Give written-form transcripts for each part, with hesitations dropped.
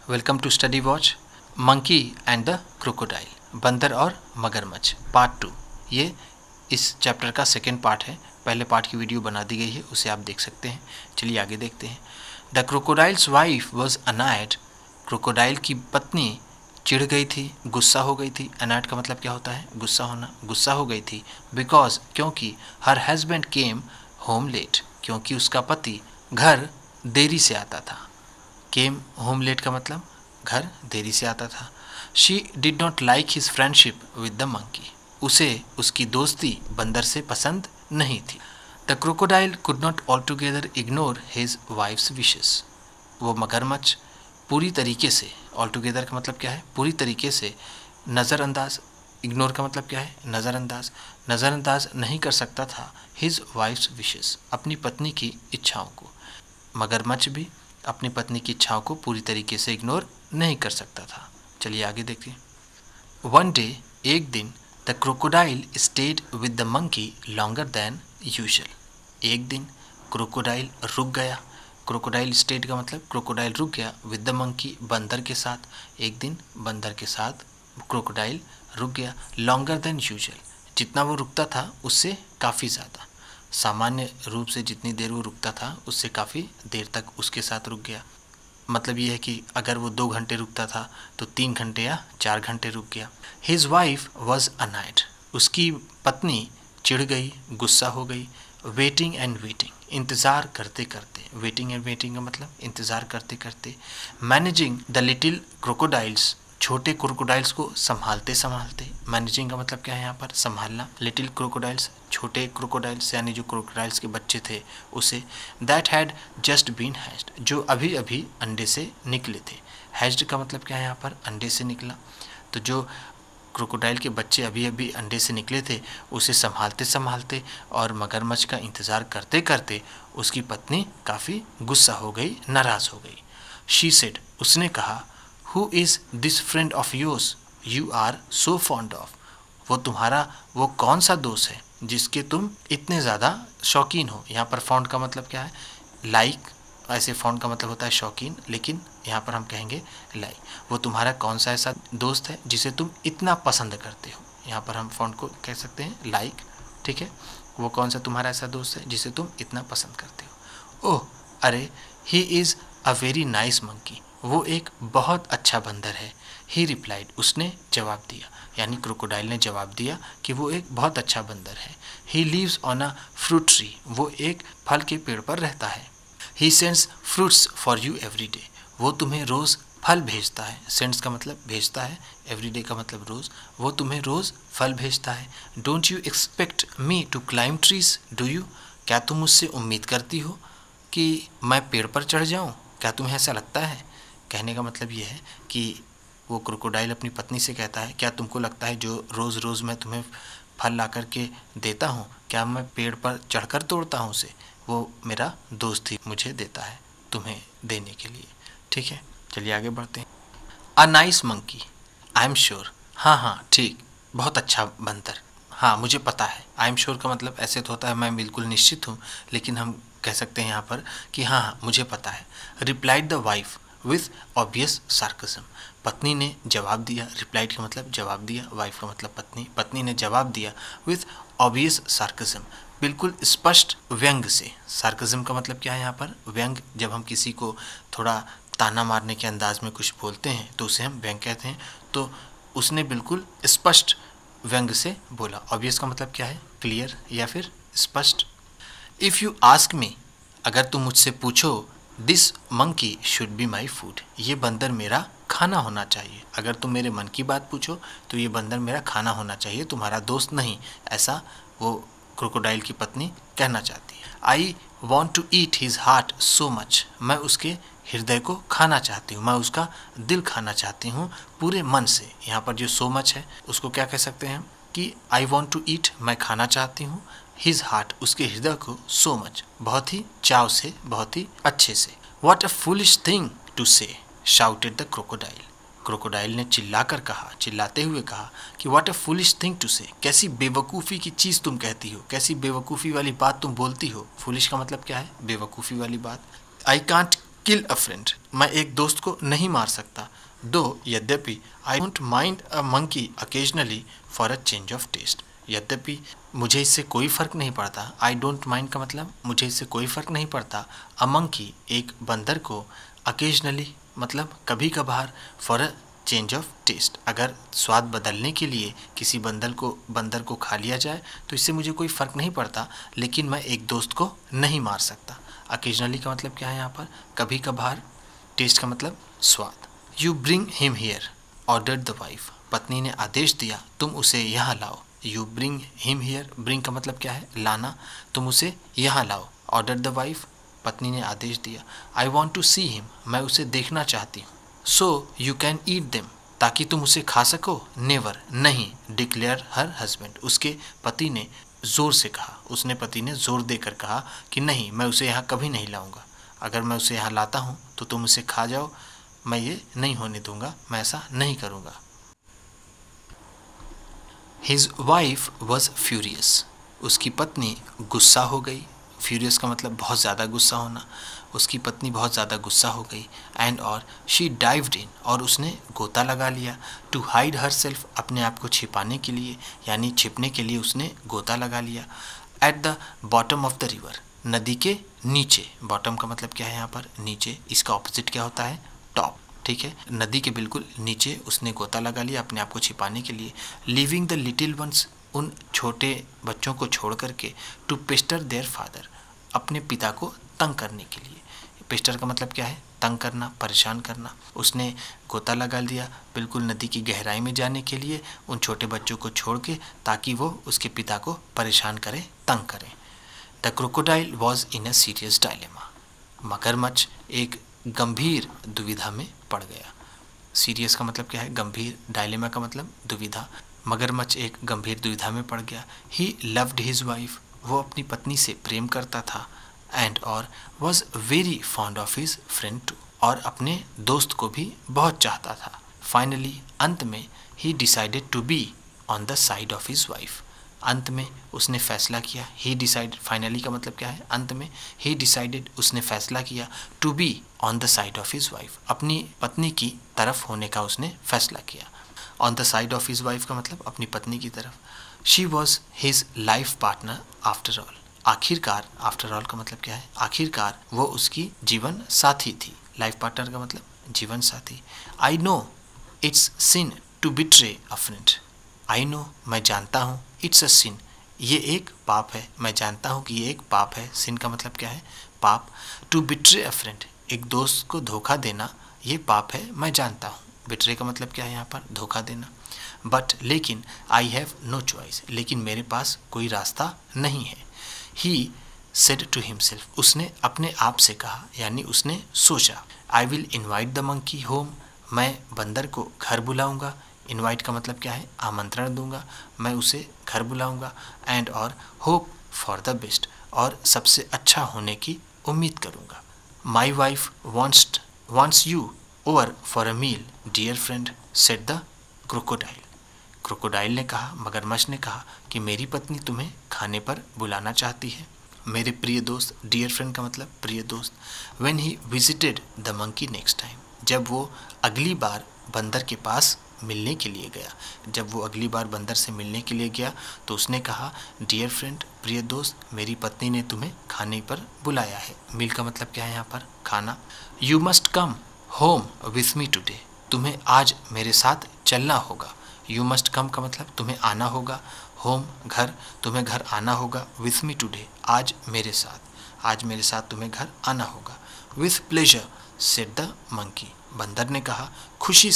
Welcome to Study Watch. Monkey and the crocodile, बंदर और मगरमच्छ, पार्ट 2। ये इस चैप्टर का सेकेंड पार्ट है। पहले पार्ट की वीडियो बना दी गई है, उसे आप देख सकते हैं। चलिए आगे देखते हैं। The crocodile's wife was annoyed. Crocodile की पत्नी चिढ़ गई थी, गुस्सा हो गई थी। अनायड का मतलब क्या होता है? गुस्सा होना। गुस्सा हो गई थी बिकॉज, क्योंकि her husband came home late, क्योंकि उसका पति घर देरी से आता था। केम होम लेट का मतलब घर देरी से आता था। She did not like his friendship with the monkey, उसे उसकी दोस्ती बंदर से पसंद नहीं थी। The crocodile could not all together ignore his wives wishes. वो मगरमच्छ पूरी तरीके से, ऑल टुगेदर का मतलब क्या है? पूरी तरीके से नज़रअंदाज। इग्नोर का मतलब क्या है? नज़रअंदाज। नज़रअंदाज नहीं कर सकता था हिज वाइफ्स विशेस, अपनी पत्नी की इच्छाओं को। मगरमच्छ भी अपनी पत्नी की इच्छाओं को पूरी तरीके से इग्नोर नहीं कर सकता था। चलिए आगे देखिए। वन डे, एक दिन, the crocodile stayed with the monkey longer than usual. एक दिन क्रोकोडाइल रुक गया। क्रोकोडाइल स्टेड का मतलब क्रोकोडाइल रुक गया, विद द मंकी बंदर के साथ। एक दिन बंदर के साथ क्रोकोडाइल रुक गया। लॉन्गर देन यूजुअल, जितना वो रुकता था उससे काफ़ी ज़्यादा। सामान्य रूप से जितनी देर वो रुकता था उससे काफ़ी देर तक उसके साथ रुक गया। मतलब ये है कि अगर वो 2 घंटे रुकता था तो 3 घंटे या 4 घंटे रुक गया। हिज वाइफ वॉज अनाइड, उसकी पत्नी चिढ़ गई, गुस्सा हो गई। वेटिंग एंड वेटिंग, इंतज़ार करते करते। वेटिंग एंड वेटिंग का मतलब इंतज़ार करते करते। मैनेजिंग द लिटिल क्रोकोडाइल्स, छोटे क्रोकोडाइल्स को संभालते संभालते। मैनेजिंग का मतलब क्या है यहाँ पर? संभालना। लिटिल क्रोकोडाइल्स, छोटे क्रोकोडाइल्स यानी जो क्रोकोडाइल्स के बच्चे थे उसे। That had just been hatched, जो अभी अभी अंडे से निकले थे। हैच्ड का मतलब क्या है यहाँ पर? अंडे से निकला। तो जो क्रोकोडाइल के बच्चे अभी अभी अंडे से निकले थे उसे संभालते संभालते और मगरमच्छ का इंतज़ार करते करते उसकी पत्नी काफ़ी गुस्सा हो गई, नाराज़ हो गई। शी सेड, उसने कहा, who is this friend of yours you are so fond of. वो तुम्हारा वो कौन सा दोस्त है जिसके तुम इतने ज़्यादा शौकीन हो। यहाँ पर फॉन्ड का मतलब क्या है? लाइक। ऐसे फॉन्ड का मतलब होता है शौकीन, लेकिन यहाँ पर हम कहेंगे लाइक। वो तुम्हारा कौन सा ऐसा दोस्त है जिसे तुम इतना पसंद करते हो। यहाँ पर हम फॉन्ड को कह सकते हैं लाइक, ठीक है। वो कौन सा तुम्हारा ऐसा दोस्त है जिसे तुम इतना पसंद करते हो। ओह, अरे, he is a very nice monkey, वो एक बहुत अच्छा बंदर है। ही रिप्लाइड, उसने जवाब दिया, यानी क्रोकोडाइल ने जवाब दिया कि वो एक बहुत अच्छा बंदर है। He leaves on a fruit tree, वो एक फल के पेड़ पर रहता है। He sends fruits for you every day, वो तुम्हें रोज़ फल भेजता है। सेंड्स का मतलब भेजता है, एवरी डे का मतलब रोज़। वो तुम्हें रोज़ फल भेजता है। Don't you expect me to climb trees do you, क्या तुम मुझसे उम्मीद करती हो कि मैं पेड़ पर चढ़ जाऊँ? क्या तुम्हें ऐसा लगता है? कहने का मतलब ये है कि वो क्रोकोडाइल अपनी पत्नी से कहता है, क्या तुमको लगता है जो रोज़ रोज़ मैं तुम्हें फल ला कर के देता हूँ, क्या मैं पेड़ पर चढ़कर तोड़ता हूँ उसे? वो मेरा दोस्त ही मुझे देता है तुम्हें देने के लिए, ठीक है। चलिए आगे बढ़ते हैं। A nice monkey, I am sure, हाँ हाँ ठीक, बहुत अच्छा बंदर, हाँ मुझे पता है। आई एम श्योर का मतलब ऐसे तो होता है मैं बिल्कुल निश्चित हूँ, लेकिन हम कह सकते हैं यहाँ पर कि हाँ हाँ मुझे पता है। Replied the wife with obvious सार्कज्म, पत्नी ने जवाब दिया। रिप्लाइड का मतलब जवाब दिया, वाइफ का मतलब पत्नी। पत्नी ने जवाब दिया विथ ऑब्वियस सार्कज्म, बिल्कुल स्पष्ट व्यंग से। सार्कज्म का मतलब क्या है यहाँ पर? व्यंग। जब हम किसी को थोड़ा ताना मारने के अंदाज में कुछ बोलते हैं तो उसे हम व्यंग कहते हैं। तो उसने बिल्कुल स्पष्ट व्यंग से बोला। ऑब्वियस का मतलब क्या है? क्लियर या फिर स्पष्ट। इफ़ यू आस्क मी, अगर तुम मुझसे पूछो, this monkey should be my food, ये बंदर मेरा खाना होना चाहिए। अगर तुम मेरे मन की बात पूछो तो ये बंदर मेरा खाना होना चाहिए, तुम्हारा दोस्त नहीं, ऐसा वो क्रोकोडाइल की पत्नी कहना चाहती है। I want to eat his heart so much, मैं उसके हृदय को खाना चाहती हूँ, मैं उसका दिल खाना चाहती हूँ पूरे मन से। यहाँ पर जो सो मच है उसको क्या कह सकते हैं कि आई वॉन्ट टू ईट, मैं खाना चाहती हूँ, हिज हार्ट, उसके हृदय को, सो मच, बहुत ही चाव से, बहुत ही अच्छे से। What a foolish thing to say, shouted the crocodile, crocodile ने चिल्लाकर कहा, चिल्लाते हुए कहा कि what a foolish thing to say, कैसी बेवकूफ़ी की चीज़ तुम कहती हो, कैसी बेवकूफ़ी वाली बात तुम बोलती हो। फुलिश का मतलब क्या है? बेवकूफ़ी वाली बात। I can't kill a friend, मैं एक दोस्त को नहीं मार सकता। दो यद्यपि I don't mind a monkey occasionally for a change of taste, यद्यपि मुझे इससे कोई फ़र्क नहीं पड़ता। आई डोंट माइंड का मतलब मुझे इससे कोई फ़र्क नहीं पड़ता। अ मंकी एक बंदर को, अकेजनली मतलब कभी कभार, for a change of taste अगर स्वाद बदलने के लिए किसी बंदर को खा लिया जाए तो इससे मुझे कोई फ़र्क नहीं पड़ता, लेकिन मैं एक दोस्त को नहीं मार सकता। अकेजनली का मतलब क्या है यहाँ पर? कभी कभार। टेस्ट का मतलब स्वाद। You bring him here ordered the wife, पत्नी ने आदेश दिया तुम उसे यहाँ लाओ। You bring him here, bring का मतलब क्या है? लाना। तुम उसे यहाँ लाओ। ऑर्डर्ड द वाइफ, पत्नी ने आदेश दिया। I want to see him, मैं उसे देखना चाहती हूँ। So you can eat them, ताकि तुम उसे खा सको। नेवर, नहीं। डिक्लेयर हर हस्बैंड, उसके पति ने ज़ोर से कहा, पति ने ज़ोर देकर कहा कि नहीं, मैं उसे यहाँ कभी नहीं लाऊंगा। अगर मैं उसे यहाँ लाता हूँ तो तुम उसे खा जाओ, मैं ये नहीं होने दूंगा, मैं ऐसा नहीं करूँगा। हिज वाइफ वॉज फ्यूरियस, उसकी पत्नी गुस्सा हो गई। फ्यूरियस का मतलब बहुत ज़्यादा गुस्सा होना। उसकी पत्नी बहुत ज़्यादा गुस्सा हो गई। एंड और शी डाइव्ड इन, और उसने गोता लगा लिया। टू हाइड हर सेल्फ, अपने आप को छिपाने के लिए, यानी छिपने के लिए उसने गोता लगा लिया। At the bottom of the river, नदी के नीचे। बॉटम का मतलब क्या है यहाँ पर? नीचे। इसका ऑपोजिट क्या होता है? टॉप। ठीक है, नदी के बिल्कुल नीचे उसने गोता लगा लिया अपने आप को छिपाने के लिए। लिविंग द लिटिल वंस, उन छोटे बच्चों को छोड़ करके। टू पेस्टर देयर फादर, अपने पिता को तंग करने के लिए। पेस्टर का मतलब क्या है? तंग करना, परेशान करना। उसने गोता लगा लिया बिल्कुल नदी की गहराई में जाने के लिए, उन छोटे बच्चों को छोड़ के, ताकि वो उसके पिता को परेशान करे, तंग करे। The crocodile was in a serious dilemma, मगरमच्छ एक गंभीर दुविधा में पड़ गया। सीरियस का मतलब क्या है? गंभीर। डायलेमा का मतलब दुविधा। मगरमच्छ एक गंभीर दुविधा में पड़ गया। ही लव्ड हिज वाइफ, वो अपनी पत्नी से प्रेम करता था। एंड और was very fond of his friend too, और अपने दोस्त को भी बहुत चाहता था। फाइनली, अंत में, he decided to be on the side of his wife, अंत में उसने फैसला किया। ही डिसाइड, फाइनली का मतलब क्या है? अंत में। ही डिसाइडेड, उसने फैसला किया। To be on the side of his wife, अपनी पत्नी की तरफ होने का उसने फैसला किया। On the side of his wife का मतलब अपनी पत्नी की तरफ। She was his life partner after all, आखिरकार। आफ्टर ऑल का मतलब क्या है? आखिरकार वो उसकी जीवन साथी थी। लाइफ पार्टनर का मतलब जीवन साथी। I know it's sin to betray a friend, I know, मैं जानता हूँ। इट्स अ सिन, ये एक पाप है। मैं जानता हूँ कि ये एक पाप है। सिन का मतलब क्या है? पाप। टू बिट्रे अ फ्रेंड, एक दोस्त को धोखा देना, ये पाप है, मैं जानता हूँ। बिट्रे का मतलब क्या है यहाँ पर? धोखा देना। बट, लेकिन, आई हैव नो चॉइस, लेकिन मेरे पास कोई रास्ता नहीं है। ही सेड टू हिमसेल्फ, उसने अपने आप से कहा, यानी उसने सोचा। I will invite the monkey home, मैं बंदर को घर बुलाऊंगा। इनवाइट का मतलब क्या है? आमंत्रण दूंगा, मैं उसे घर बुलाऊंगा। एंड और होप फॉर द बेस्ट, और सबसे अच्छा होने की उम्मीद करूंगा। My wife wants you over for a meal dear friend, said the crocodile. Crocodile ने कहा, मगरमच्छ ने कहा कि मेरी पत्नी तुम्हें खाने पर बुलाना चाहती है, मेरे प्रिय दोस्त। डियर फ्रेंड का मतलब प्रिय दोस्त। When he visited the monkey next time, जब वो अगली बार बंदर के पास मिलने के लिए गया, जब वो अगली बार बंदर से मिलने के लिए गया तो उसने कहा, डियर फ्रेंड, प्रिय दोस्त, मेरी पत्नी ने तुम्हें खाने पर बुलाया है। मील का मतलब क्या है यहाँ पर? खाना। You must come home with me today, तुम्हें आज मेरे साथ चलना होगा। यू मस्ट कम का मतलब तुम्हें आना होगा। होम घर, तुम्हें घर आना होगा। विथ मी टुडे, आज मेरे साथ, आज मेरे साथ तुम्हें घर आना होगा। With pleasure said the monkey, बंदर ने कहा, खुशी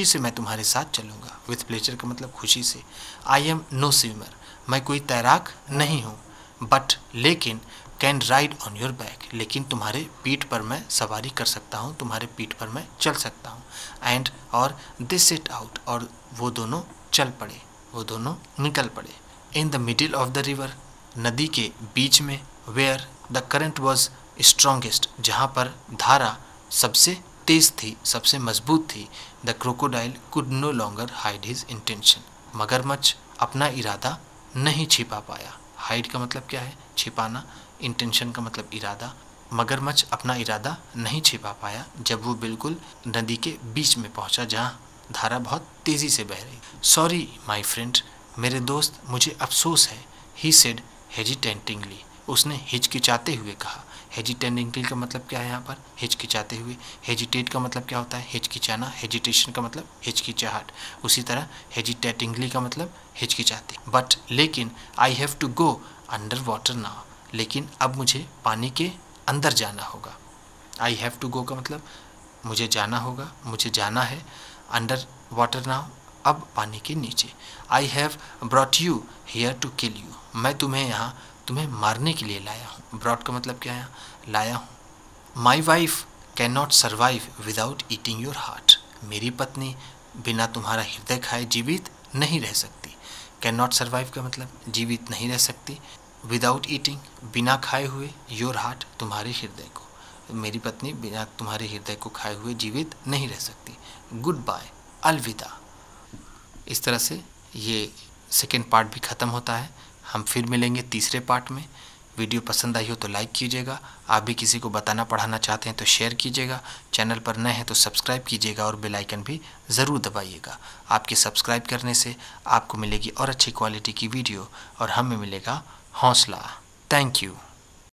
से मैं तुम्हारे साथ चलूँगा। विथ प्लेजर का मतलब खुशी से। आई एम नो स्विमर, मैं कोई तैराक नहीं हूँ। बट, लेकिन, can ride on your back, लेकिन तुम्हारे पीठ पर मैं सवारी कर सकता हूँ, तुम्हारे पीठ पर मैं चल सकता हूँ। एंड और दे सेट आउट, और वो दोनों चल पड़े, वो दोनों निकल पड़े। In the middle of the river, नदी के बीच में। Where the current was strongest, जहाँ पर धारा सबसे तेज थी, सबसे मजबूत थी। The crocodile could no longer hide his intention, मगरमच्छ अपना इरादा नहीं छिपा पाया। हाइड का मतलब क्या है? छिपाना। इंटेंशन का मतलब इरादा। मगरमच्छ अपना इरादा नहीं छिपा पाया जब वो बिल्कुल नदी के बीच में पहुंचा जहां धारा बहुत तेज़ी से बह रही। सॉरी माई फ्रेंड, मेरे दोस्त, मुझे अफसोस है। ही सेड हेजिटेंटिंगली, उसने हिचकिचाते हुए कहा। हेजिटेंटिंगली का मतलब क्या है यहाँ पर? हिचकिचाते हुए। हेजिटेट का मतलब क्या होता है? हिचकिचाना। हेजिटेशन का मतलब हिचकिचाहट। उसी तरह हेजिटेटिंगली का मतलब हिचकिचाते। बट लेकिन I have to go under water now, लेकिन अब मुझे पानी के अंदर जाना होगा। आई हैव टू गो का मतलब मुझे जाना होगा, मुझे जाना है। अंडर वाटर नाउ, अब पानी के नीचे। I have brought you here to kill you, मैं तुम्हें यहाँ तुम्हें मारने के लिए लाया हूँ। ब्रॉट का मतलब क्या है? लाया हूँ। My wife can not survive without eating your heart, मेरी पत्नी बिना तुम्हारा हृदय खाए जीवित नहीं रह सकती। कैन नॉट सर्वाइव का मतलब जीवित नहीं रह सकती। विदाउट ईटिंग, बिना खाए हुए, योर हार्ट, तुम्हारे हृदय को, मेरी पत्नी बिना तुम्हारे हृदय को खाए हुए जीवित नहीं रह सकती। गुड बाय, अलविदा। इस तरह से ये सेकेंड पार्ट भी ख़त्म होता है। हम फिर मिलेंगे तीसरे पार्ट में। वीडियो पसंद आई हो तो लाइक कीजिएगा। आप भी किसी को बताना पढ़ाना चाहते हैं तो शेयर कीजिएगा। चैनल पर नए हैं तो सब्सक्राइब कीजिएगा और बेल आइकन भी ज़रूर दबाइएगा। आपके सब्सक्राइब करने से आपको मिलेगी और अच्छी क्वालिटी की वीडियो और हमें मिलेगा हौसला। Thank you.